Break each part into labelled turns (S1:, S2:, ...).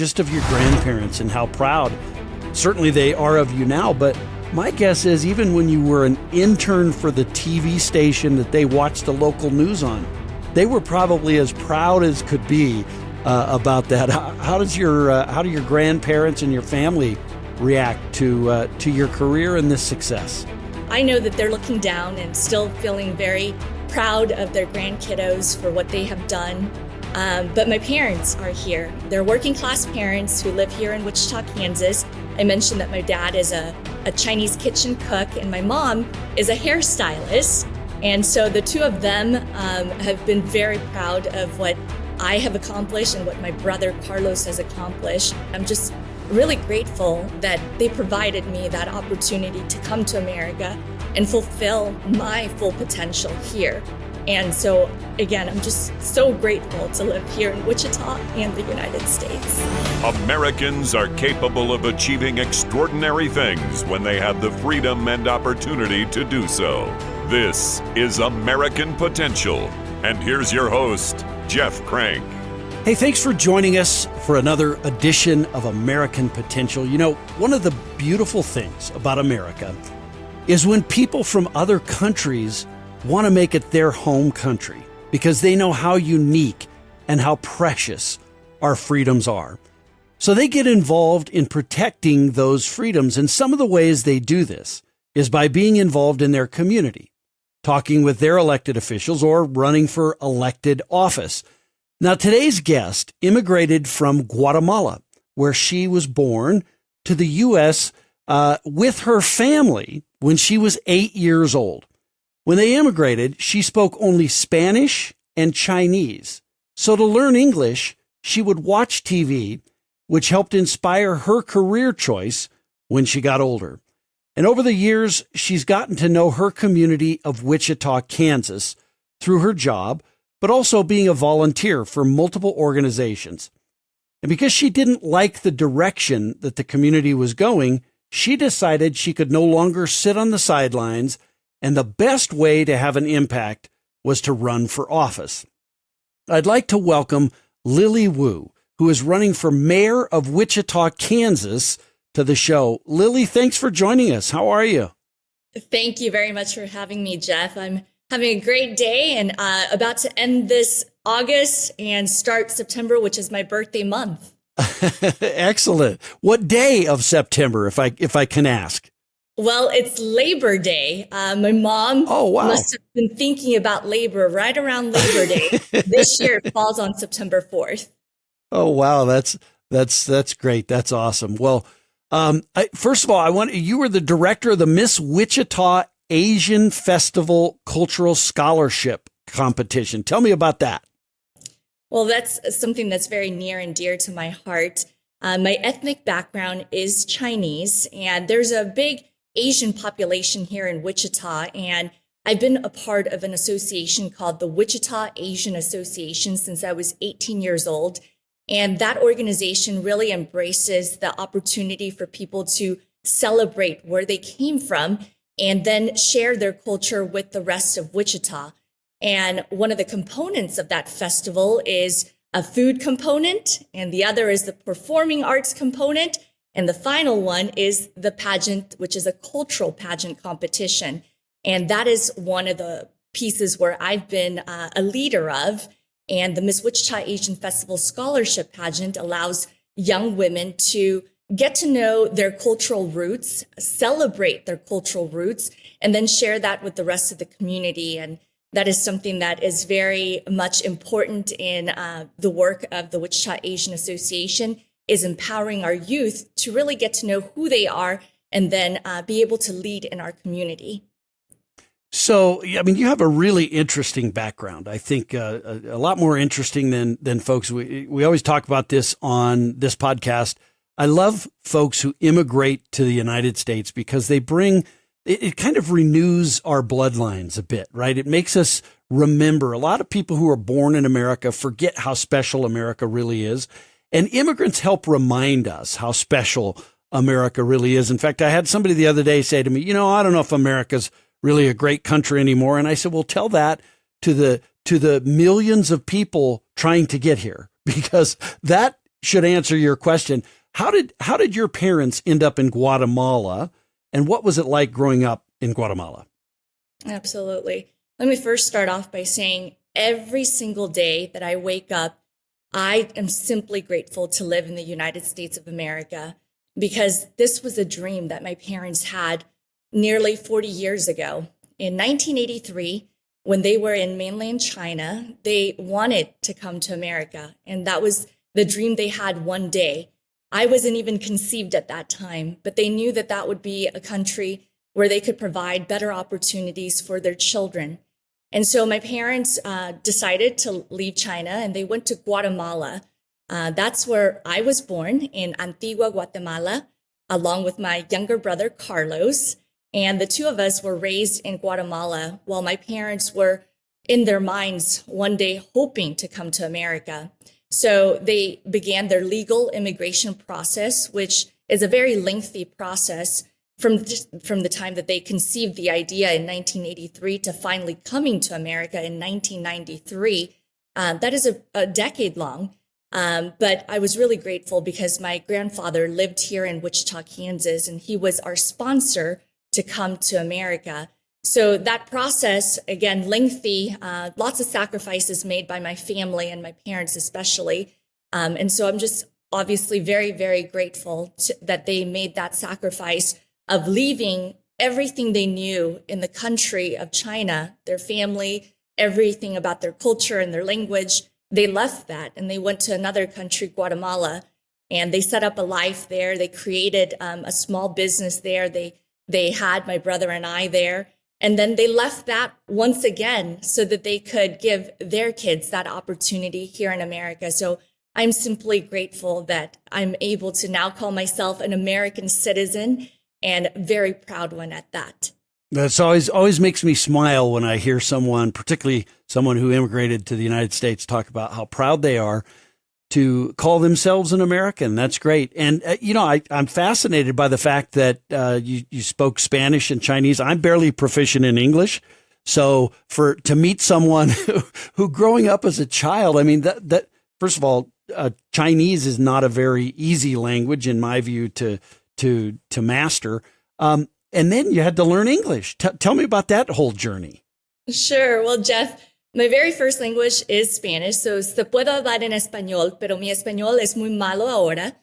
S1: just of your grandparents and how proud certainly they are of you now. But my guess is even when you were an intern for the TV station that they watched the local news on, they were probably as proud as could be about that. How do your grandparents and your family react to your career and this success?
S2: I know that they're looking down and still feeling very proud of their grandkiddos for what they have done. But my parents are here. They're working class parents who live here in Wichita, Kansas. I mentioned that my dad is a Chinese kitchen cook and my mom is a hairstylist. And so the two of them have been very proud of what I have accomplished and what my brother Carlos has accomplished. I'm just really grateful that they provided me that opportunity to come to America and fulfill my full potential here. And so, again, I'm just so grateful to live here in Wichita and the United States.
S3: Americans are capable of achieving extraordinary things when they have the freedom and opportunity to do so. This is American Potential. And here's your host, Jeff Crank.
S1: Hey, thanks for joining us for another edition of American Potential. You know, one of the beautiful things about America is when people from other countries want to make it their home country because they know how unique and how precious our freedoms are. So they get involved in protecting those freedoms. And some of the ways they do this is by being involved in their community, talking with their elected officials or running for elected office. Now, today's guest immigrated from Guatemala, where she was born, to the U.S. With her family when she was 8 years old. When they immigrated, she spoke only Spanish and Chinese. So to learn English, she would watch TV, which helped inspire her career choice when she got older. And over the years, she's gotten to know her community of Wichita, Kansas, through her job, but also being a volunteer for multiple organizations. And because she didn't like the direction that the community was going, she decided she could no longer sit on the sidelines, and the best way to have an impact was to run for office. I'd like to welcome Lily Wu, who is running for mayor of Wichita, Kansas, to the show. Lily, thanks for joining us. How are you?
S2: Thank you very much for having me, Jeff. I'm having a great day and about to end this August and start September, which is my birthday month.
S1: Excellent. What day of September, if I can ask?
S2: Well, it's Labor Day. My mom must have been thinking about labor right around Labor Day. This year it falls on September 4th.
S1: Oh, wow. That's great. That's awesome. Well, first of all, you were the director of the Miss Wichita Asian Festival Cultural Scholarship Competition. Tell me about that.
S2: Well, that's something that's very near and dear to my heart. My ethnic background is Chinese, and there's a big Asian population here in Wichita, and I've been a part of an association called the Wichita Asian Association since I was 18 years old. And that organization really embraces the opportunity for people to celebrate where they came from and then share their culture with the rest of Wichita. And one of the components of that festival is a food component, and the other is the performing arts component. And the final one is the pageant, which is a cultural pageant competition. And that is one of the pieces where I've been a leader of. And the Miss Wichita Asian Festival Scholarship Pageant allows young women to get to know their cultural roots, celebrate their cultural roots, and then share that with the rest of the community. And that is something that is very much important in the work of the Wichita Asian Association, is empowering our youth to really get to know who they are and then be able to lead in our community.
S1: So, I mean, you have a really interesting background. I think a lot more interesting than folks. We always talk about this on this podcast. I love folks who immigrate to the United States because they bring, it kind of renews our bloodlines a bit, right? It makes us remember. A lot of people who are born in America forget how special America really is. And immigrants help remind us how special America really is. In fact, I had somebody the other day say to me, I don't know if America's really a great country anymore. And I said, well, tell that to the millions of people trying to get here, because that should answer your question. How did your parents end up in Guatemala, and what was it like growing up in Guatemala?
S2: Absolutely. Let me first start off by saying every single day that I wake up, I am simply grateful to live in the United States of America, because this was a dream that my parents had nearly 40 years ago. In 1983, when they were in mainland China, they wanted to come to America, and that was the dream they had one day. I wasn't even conceived at that time, but they knew that that would be a country where they could provide better opportunities for their children. And so my parents decided to leave China, and they went to Guatemala. That's where I was born, in Antigua, Guatemala, along with my younger brother, Carlos. And the two of us were raised in Guatemala while my parents were in their minds one day hoping to come to America. So they began their legal immigration process, which is a very lengthy process from the time that they conceived the idea in 1983 to finally coming to America in 1993. That is a decade long. But I was really grateful because my grandfather lived here in Wichita, Kansas, and he was our sponsor to come to America. So that process, again, lengthy, lots of sacrifices made by my family and my parents especially. And so I'm just obviously very, very grateful that they made that sacrifice of leaving everything they knew in the country of China, their family, everything about their culture and their language. They left that and they went to another country, Guatemala, and they set up a life there. They created a small business there. They had my brother and I there. And then they left that once again so that they could give their kids that opportunity here in America. So I'm simply grateful that I'm able to now call myself an American citizen, and very proud one at that.
S1: That's always makes me smile when I hear someone, particularly someone who immigrated to the United States, talk about how proud they are to call themselves an American. That's great. And, I'm fascinated by the fact that you spoke Spanish and Chinese. I'm barely proficient in English. So to meet someone who growing up as a child, I mean, that first of all, Chinese is not a very easy language in my view to master. And then you had to learn English. Tell me about that whole journey.
S2: Sure. Well, Jeff, my very first language is Spanish. So, se puedo hablar en español, pero mi español es muy malo ahora.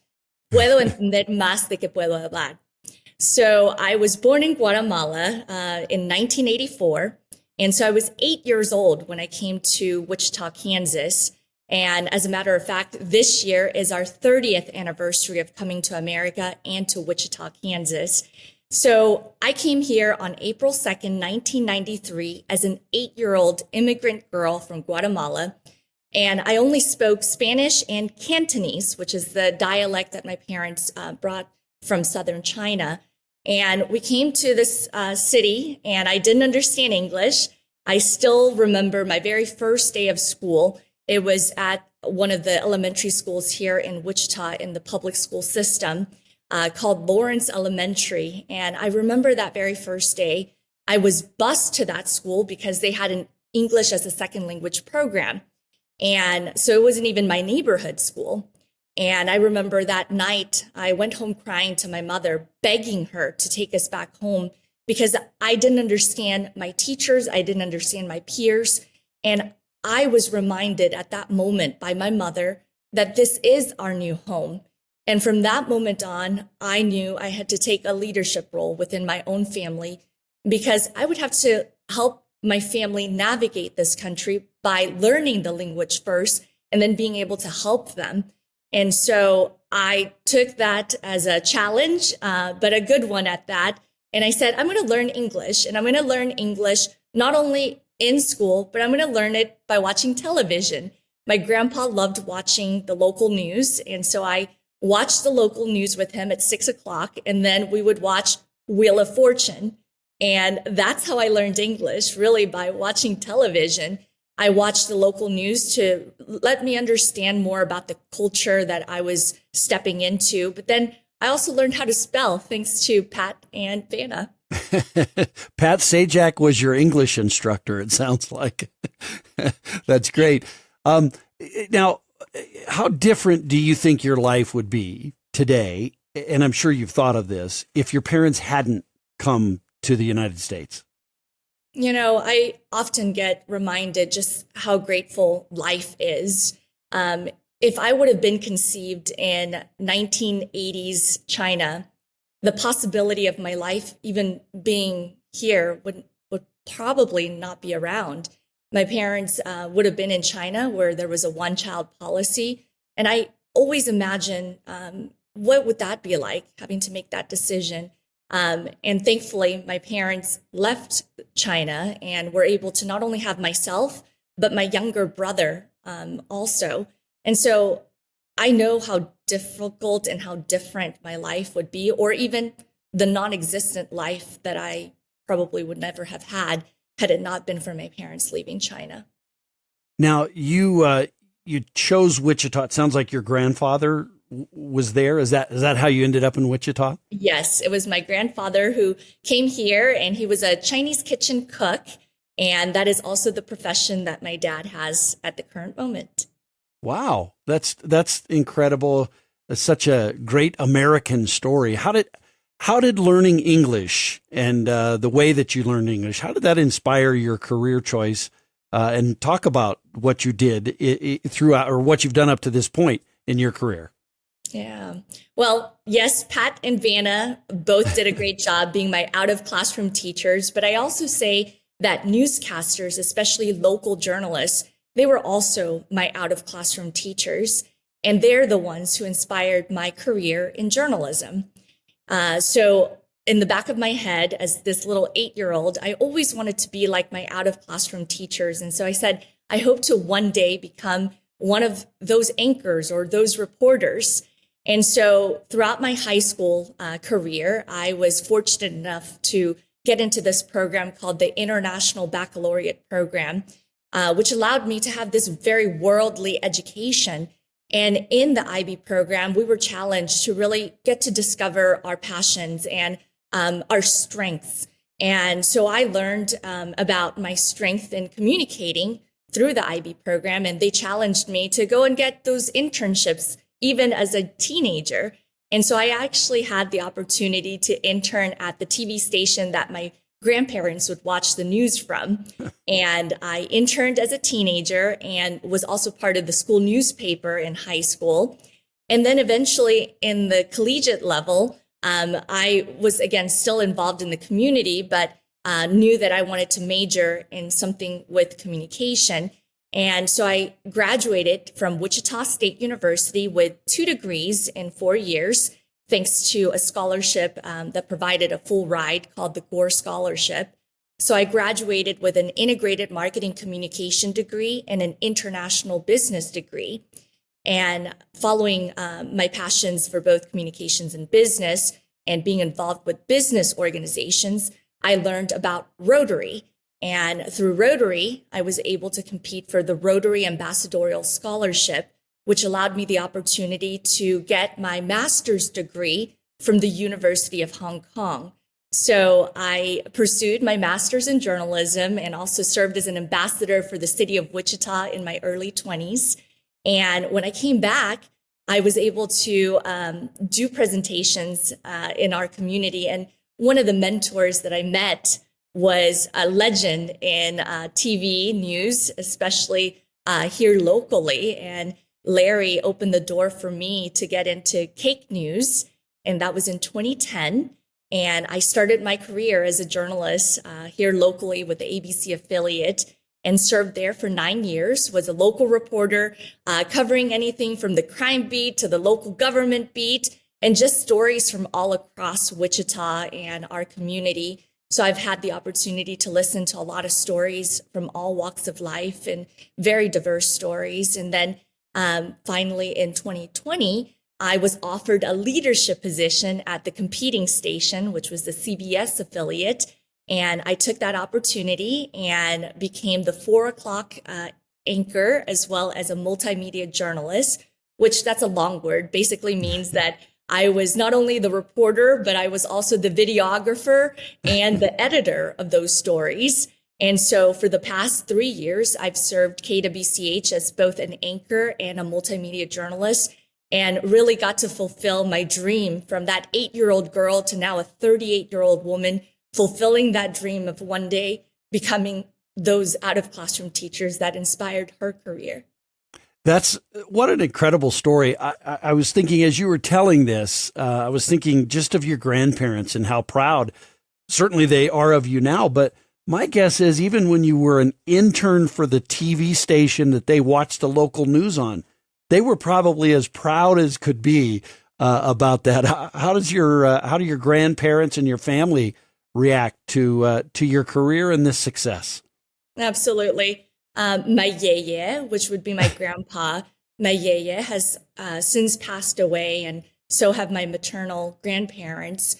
S2: Puedo entender más de que puedo hablar. So I was born in Guatemala in 1984. And so I was 8 years old when I came to Wichita, Kansas. And as a matter of fact, this year is our 30th anniversary of coming to America and to Wichita, Kansas. So I came here on April 2nd, 1993, as an 8-year-old immigrant girl from Guatemala. And I only spoke Spanish and Cantonese, which is the dialect that my parents brought from southern China. And we came to this city, and I didn't understand English. I still remember my very first day of school. It was at one of the elementary schools here in Wichita in the public school system called Lawrence Elementary. And I remember that very first day, I was bused to that school because they had an English as a second language program. And so it wasn't even my neighborhood school. And I remember that night, I went home crying to my mother, begging her to take us back home because I didn't understand my teachers. I didn't understand my peers. And I was reminded at that moment by my mother that this is our new home. And from that moment on, I knew I had to take a leadership role within my own family because I would have to help my family navigate this country by learning the language first and then being able to help them. And so I took that as a challenge, but a good one at that. And I said, I'm going to learn English, and I'm going to learn English not only in school, but I'm going to learn it by watching television. My grandpa loved watching the local news. And so I watched the local news with him at 6 o'clock. And then we would watch Wheel of Fortune. And that's how I learned English, really by watching television. I watched the local news to let me understand more about the culture that I was stepping into. But then I also learned how to spell thanks to Pat and Vanna.
S1: Pat Sajak was your English instructor, it sounds like. That's great. Now, how different do you think your life would be today? And I'm sure you've thought of this, if your parents hadn't come to the United States.
S2: I often get reminded just how grateful life is. If I would have been conceived in 1980s China, the possibility of my life even being here would probably not be around. My parents would have been in China where there was a one-child policy. And I always imagine what would that be like, having to make that decision. And thankfully, my parents left China and were able to not only have myself, but my younger brother also. And so I know how difficult and how different my life would be, or even the non-existent life that I probably would never have had it not been for my parents leaving China.
S1: Now, you chose Wichita. It sounds like your grandfather was there. Is that how you ended up in Wichita?
S2: Yes, it was my grandfather who came here, and he was a Chinese kitchen cook. And that is also the profession that my dad has at the current moment.
S1: Wow, that's incredible. It's such a great American story. How did learning English and the way that you learned English, how did that inspire your career choice? And talk about what you did throughout, or what you've done up to this point in your career.
S2: Yeah. Well, yes, Pat and Vanna both did a great job being my out of classroom teachers, but I also say that newscasters, especially local journalists, they were also my out of classroom teachers, and they're the ones who inspired my career in journalism. So in the back of my head, as this little 8-year-old, I always wanted to be like my out of classroom teachers. And so I said, I hope to one day become one of those anchors or those reporters. And so throughout my high school career, I was fortunate enough to get into this program called the International Baccalaureate Program, which allowed me to have this very worldly education. And in the IB program, we were challenged to really get to discover our passions and our strengths. And so I learned about my strength in communicating through the IB program, and they challenged me to go and get those internships even as a teenager. And so I actually had the opportunity to intern at the TV station that my grandparents would watch the news from. And I interned as a teenager and was also part of the school newspaper in high school. And then eventually in the collegiate level, I was, again, still involved in the community, but knew that I wanted to major in something with communication. And so I graduated from Wichita State University with 2 degrees in 4 years, thanks to a scholarship that provided a full ride called the Gore Scholarship. So I graduated with an integrated marketing communication degree and an international business degree. And following my passions for both communications and business and being involved with business organizations, I learned about Rotary. And through Rotary, I was able to compete for the Rotary Ambassadorial Scholarship, which allowed me the opportunity to get my master's degree from the University of Hong Kong. So I pursued my master's in journalism and also served as an ambassador for the city of Wichita in my early 20s. And when I came back, I was able to do presentations in our community. And one of the mentors that I met was a legend in TV news, especially here locally. And Larry opened the door for me to get into cake news. And that was in 2010. And I started my career as a journalist here locally with the ABC affiliate and served there for 9 years, was a local reporter covering anything from the crime beat to the local government beat and just stories from all across Wichita and our community. So I've had the opportunity to listen to a lot of stories from all walks of life and very diverse stories. And then finally in 2020, I was offered a leadership position at the competing station, which was the CBS affiliate. And I took that opportunity and became the 4 o'clock anchor, as well as a multimedia journalist, which that's a long word, basically means that I was not only the reporter, but I was also the videographer and the editor of those stories. And so for the past 3 years, I've served KWCH as both an anchor and a multimedia journalist, and really got to fulfill my dream from that 8-year-old girl to now a 38-year-old woman, fulfilling that dream of one day becoming those out of classroom teachers that inspired her career.
S1: That's what an incredible story. I was thinking as you were telling this, I was thinking just of your grandparents and how proud certainly they are of you now. But my guess is even when you were an intern for the TV station that they watched the local news on, they were probably as proud as could be about that. How do your grandparents and your family react to your career and this success?
S2: Absolutely. My yeye, which would be my grandpa, my yeye has since passed away, and so have my maternal grandparents.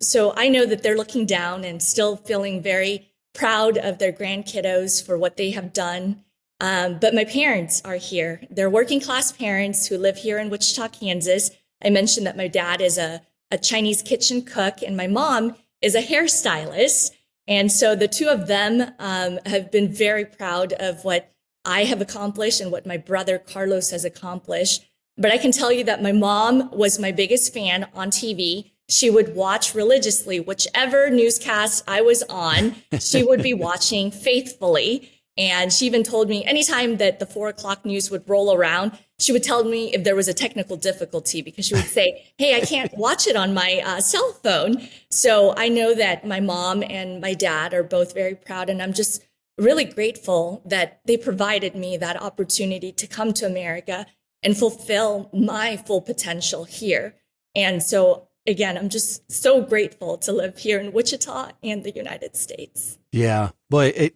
S2: So I know that they're looking down and still feeling very proud of their grandkiddos for what they have done. But my parents are here. They're working class parents who live here in Wichita, Kansas. I mentioned that my dad is a Chinese kitchen cook and my mom is a hairstylist. And so the two of them have been very proud of what I have accomplished and what my brother Carlos has accomplished. But I can tell you that my mom was my biggest fan on TV. She would watch religiously whichever newscast I was on, she would be watching faithfully. And she even told me anytime that the 4 o'clock news would roll around, she would tell me if there was a technical difficulty, because she would say, hey, I can't watch it on my cell phone. So I know that my mom and my dad are both very proud. And I'm just really grateful that they provided me that opportunity to come to America and fulfill my full potential here. And so again, I'm just so grateful to live here in Wichita and the United States.
S1: Yeah, boy,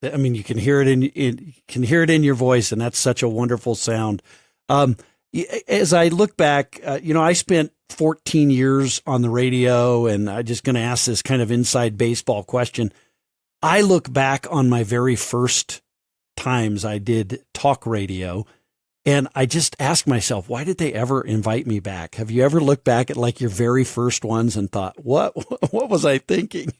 S1: you can hear it in your voice, and that's such a wonderful sound. As I look back, I spent 14 years on the radio, and I'm just going to ask this kind of inside baseball question. I look back on my very first times I did talk radio, and I just ask myself, why did they ever invite me back? Have you ever looked back at like your very first ones and thought, what was I thinking?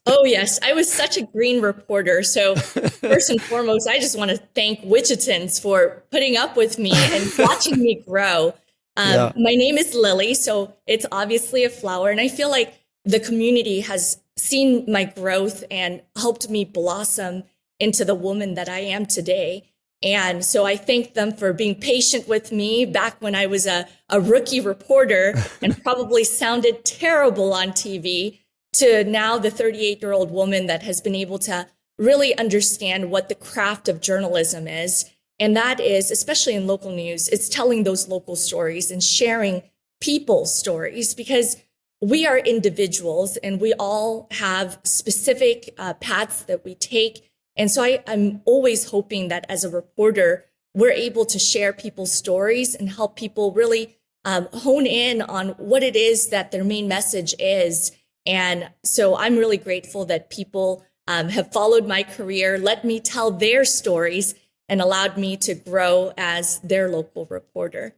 S2: Oh, yes. I was such a green reporter. So first and foremost, I just want to thank Wichitans for putting up with me and watching me grow. My name is Lily, so it's obviously a flower. And I feel like the community has seen my growth and helped me blossom into the woman that I am today. And so I thank them for being patient with me back when I was a rookie reporter and probably sounded terrible on TV, to now the 38-year-old woman that has been able to really understand what the craft of journalism is. And that is, especially in local news, it's telling those local stories and sharing people's stories, because we are individuals and we all have specific paths that we take. And so I'm always hoping that as a reporter, we're able to share people's stories and help people really hone in on what it is that their main message is. And so I'm really grateful that people have followed my career, let me tell their stories, and allowed me to grow as their local reporter.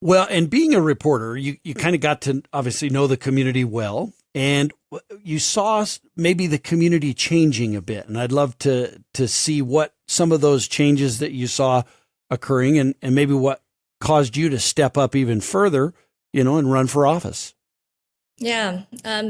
S1: Well, and being a reporter, you kind of got to obviously know the community well, and you saw maybe the community changing a bit. And I'd love to see what some of those changes that you saw occurring and maybe what caused you to step up even further, and run for office.
S2: Yeah,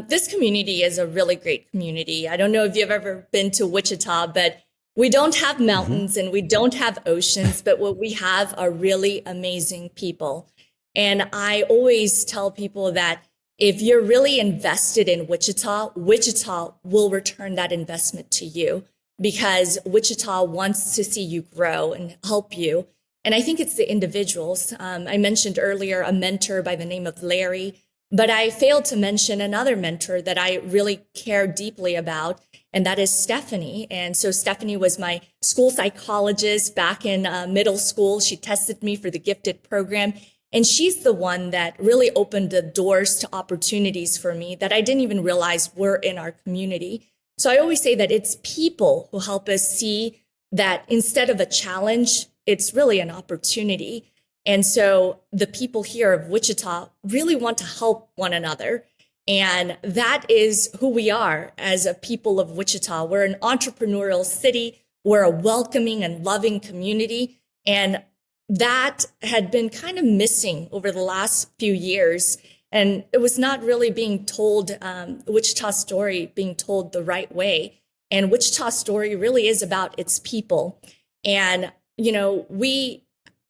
S2: this community is a really great community. I don't know if you've ever been to Wichita, but we don't have mountains and we don't have oceans, but what we have are really amazing people. And I always tell people that if you're really invested in Wichita, Wichita will return that investment to you, because Wichita wants to see you grow and help you. And I think it's the individuals. I mentioned earlier a mentor by the name of Larry, but I failed to mention another mentor that I really care deeply about, and that is Stephanie. And so Stephanie was my school psychologist back in middle school. She tested me for the gifted program, and she's the one that really opened the doors to opportunities for me that I didn't even realize were in our community. So I always say that it's people who help us see that instead of a challenge, it's really an opportunity. And so the people here of Wichita really want to help one another. And that is who we are as a people of Wichita. We're an entrepreneurial city. We're a welcoming and loving community. And that had been kind of missing over the last few years. And it was not really being told, the Wichita story being told the right way. And Wichita story really is about its people. And, we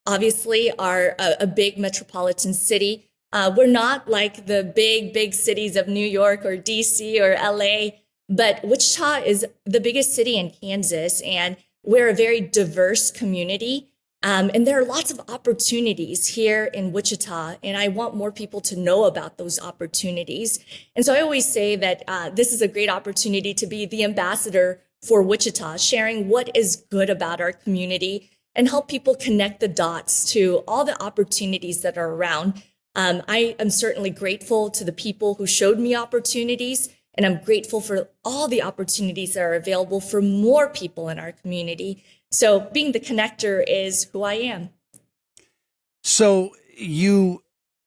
S2: obviously are a big metropolitan city. We're not like the big cities of New York or DC or LA, but Wichita is the biggest city in Kansas, and we're a very diverse community. And there are lots of opportunities here in Wichita, and I want more people to know about those opportunities. And so I always say that this is a great opportunity to be the ambassador for Wichita, sharing what is good about our community and help people connect the dots to all the opportunities that are around. I am certainly grateful to the people who showed me opportunities, and I'm grateful for all the opportunities that are available for more people in our community. So being the connector is who I am.
S1: So you,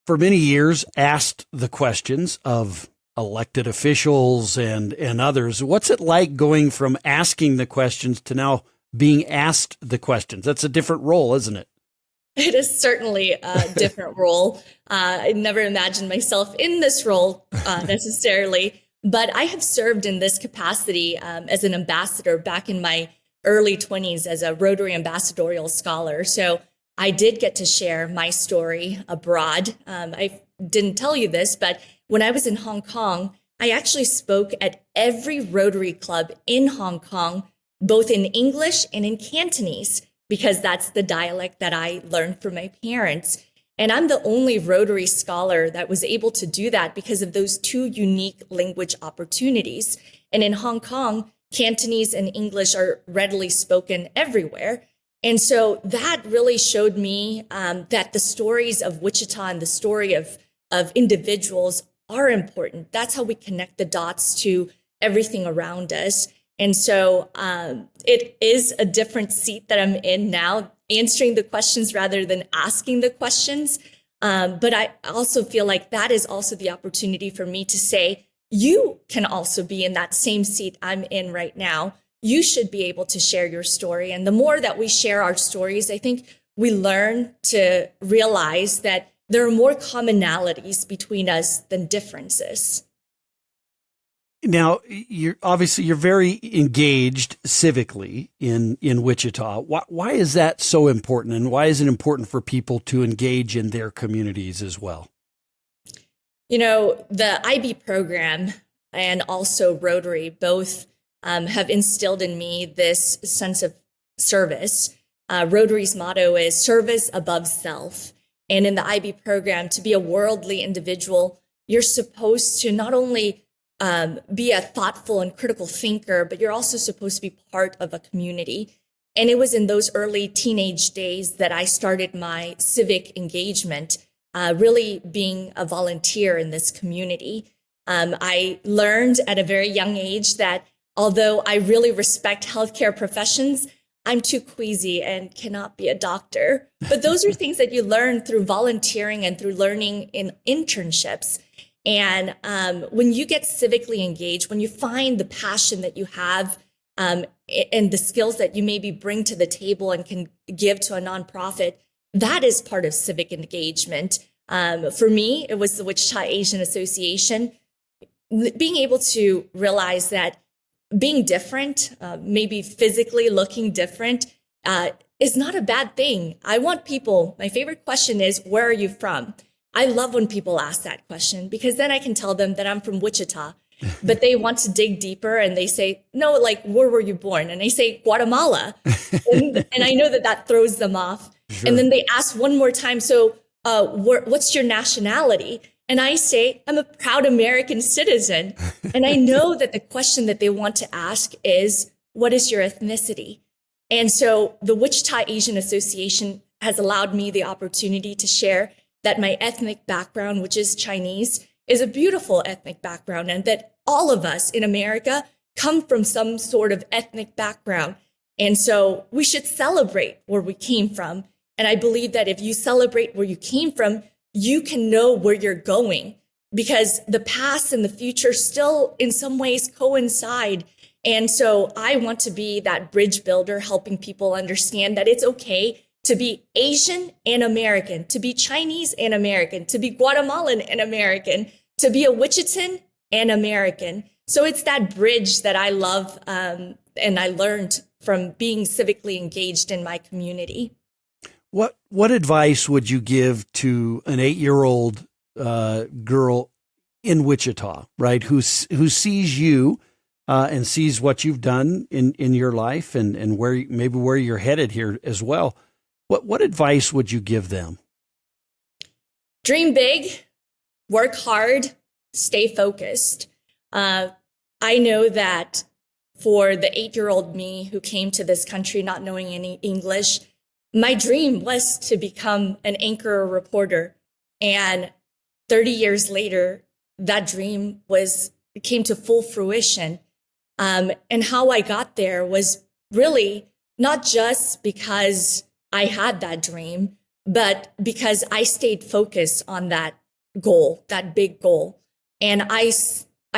S1: for many years, asked the questions of elected officials and others. What's it like going from asking the questions to now being asked the questions? That's a different role, isn't it?
S2: It is certainly a different role. I never imagined myself in this role necessarily, but I have served in this capacity as an ambassador back in my early 20s as a Rotary Ambassadorial Scholar. So I did get to share my story abroad. I didn't tell you this, but when I was in Hong Kong, I actually spoke at every Rotary Club in Hong Kong, both in English and in Cantonese, because that's the dialect that I learned from my parents. And I'm the only Rotary scholar that was able to do that because of those two unique language opportunities. And in Hong Kong, Cantonese and English are readily spoken everywhere. And so that really showed me that the stories of Wichita and the story of individuals are important. That's how we connect the dots to everything around us. And so it is a different seat that I'm in now, answering the questions rather than asking the questions. But I also feel like that is also the opportunity for me to say, you can also be in that same seat I'm in right now. You should be able to share your story. And the more that we share our stories, I think we learn to realize that there are more commonalities between us than differences.
S1: Now, you're very engaged civically in Wichita. Why is that so important? And why is it important for people to engage in their communities as well?
S2: The IB program and also Rotary both have instilled in me this sense of service. Rotary's motto is service above self. And in the IB program, to be a worldly individual, you're supposed to not only be a thoughtful and critical thinker, but you're also supposed to be part of a community. And it was in those early teenage days that I started my civic engagement, really being a volunteer in this community. I learned at a very young age that although I really respect healthcare professions, I'm too queasy and cannot be a doctor. But those are things that you learn through volunteering and through learning in internships. And when you get civically engaged, when you find the passion that you have and the skills that you maybe bring to the table and can give to a nonprofit, that is part of civic engagement. For me, it was the Wichita Asian Association. Being able to realize that being different, maybe physically looking different, is not a bad thing. I want people, my favorite question is, where are you from? I love when people ask that question because then I can tell them that I'm from Wichita, but they want to dig deeper and they say, no, like, where were you born? And I say, Guatemala. and I know that throws them off. Sure. And then they ask one more time, so what's your nationality? And I say, I'm a proud American citizen. And I know that the question that they want to ask is, what is your ethnicity? And so the Wichita Asian Association has allowed me the opportunity to share that my ethnic background, which is Chinese, is a beautiful ethnic background, and that all of us in America come from some sort of ethnic background. And so we should celebrate where we came from. And I believe that if you celebrate where you came from, you can know where you're going. because the past and the future still in some ways coincide. And so I want to be that bridge builder, helping people understand that it's okay to be Asian and American, to be Chinese and American, to be Guatemalan and American, to be a Wichitan and American. So it's that bridge that I love, and I learned from being civically engaged in my community.
S1: What advice would you give to an 8-year-old girl in Wichita, right, who sees you and sees what you've done in your life and where you're headed here as well? What advice would you give them?
S2: Dream big, work hard, stay focused. I know that for the 8-year-old me who came to this country not knowing any English, my dream was to become an anchor or reporter. And 30 years later, that dream came to full fruition. And how I got there was really not just because I had that dream, but because I stayed focused on that goal, that big goal. And I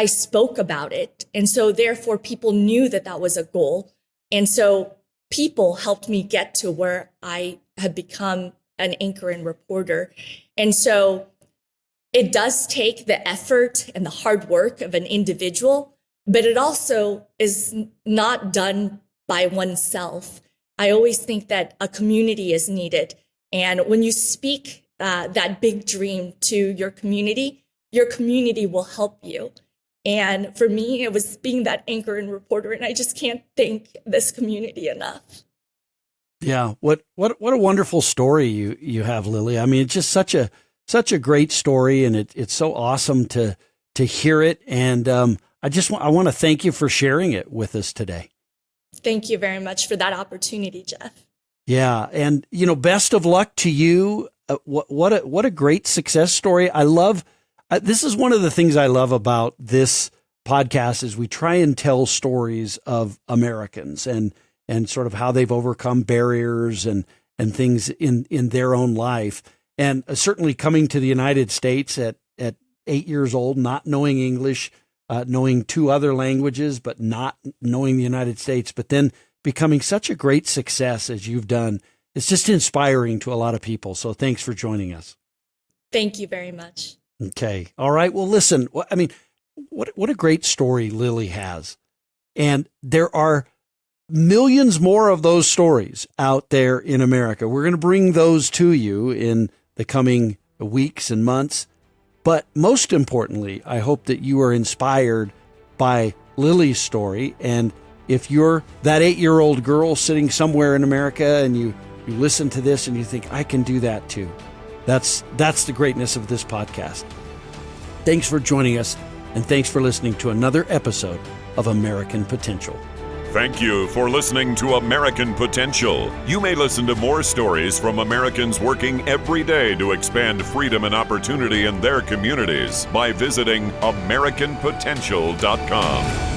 S2: spoke about it. And so therefore people knew that was a goal. And so people helped me get to where I had become an anchor and reporter. And so it does take the effort and the hard work of an individual, but it also is not done by oneself. I always think that a community is needed. And when you speak that big dream to your community will help you. And for me, it was being that anchor and reporter, and I just can't thank this community enough.
S1: Yeah, what a wonderful story you have, Lily. I mean, it's just such a great story, and it's so awesome to hear it. And I want to thank you for sharing it with us today.
S2: Thank you very much for that opportunity, Jeff.
S1: Yeah, and best of luck to you. What a great success story. I love. This is one of the things I love about this podcast is we try and tell stories of Americans and sort of how they've overcome barriers and things in their own life. And certainly coming to the United States at 8 years old, not knowing English, knowing 2 other languages, but not knowing the United States, but then becoming such a great success as you've done. It's just inspiring to a lot of people. So thanks for joining us.
S2: Thank you very much.
S1: Okay. All right. Well, listen, I mean, what a great story Lily has. And there are millions more of those stories out there in America. We're going to bring those to you in the coming weeks and months. But most importantly, I hope that you are inspired by Lily's story. And if you're that 8-year-old girl sitting somewhere in America and you listen to this and you think, I can do that too. That's the greatness of this podcast. Thanks for joining us, and thanks for listening to another episode of American Potential.
S3: Thank you for listening to American Potential. You may listen to more stories from Americans working every day to expand freedom and opportunity in their communities by visiting AmericanPotential.com.